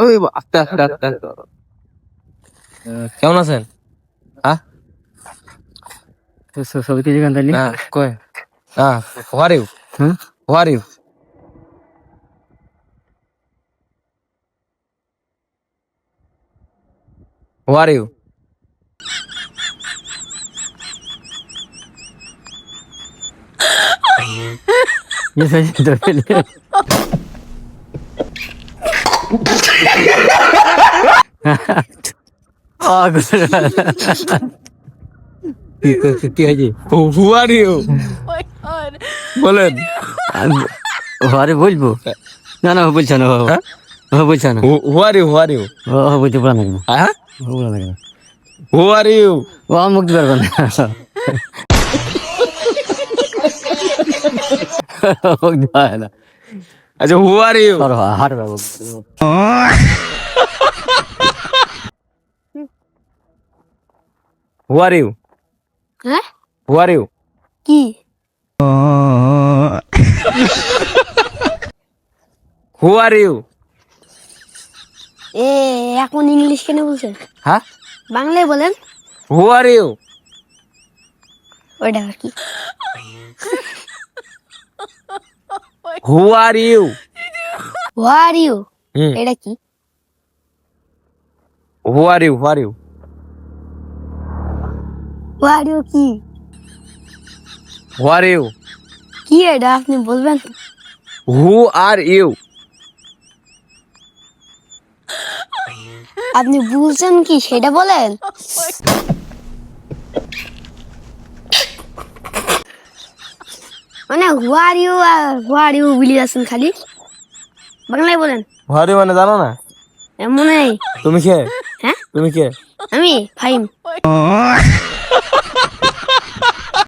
ওই আস্তে আস্তে আস্তে আস্তে। কেমন আছেন? হ্যাঁ ছবি তুলি গান তালি কয় how are you? হ্যাঁ How are you? How are you? কি হয়েছে? Who are you? বলেন। আরে বলবো না না বলছে না হ্যাঁ? বলছে না Who are you? Who are you? বলতে পারা না কেন হ্যাঁ? বলা না কেন Who are you? ও আমি মুক্তি পারবো না মুক্তি পারে না আচ্ছা who are you? হাট পাবো Who are you? হ্যাঁ Who are you? কি Who are you? এ এখন ইংলিশ কেন বলছেন? হ্যাঁ? বাংলায় বলেন। Who are you? ওইটা আর কি? Who are you? Who are you? হুম। এটা কি? Who are you? Who are you? Who are you কি? Who are you? কি এটা আপনি বলবেন? Who are you? আপনি বলছেন কি সেটা বলেন। মানে who are you R who are you বলে যাচ্ছেন খালি। বাংলায় বলেন। Who are you মানে জানো না? এমনই। তুমি কে? হ্যাঁ তুমি কে? আমি ফাইম।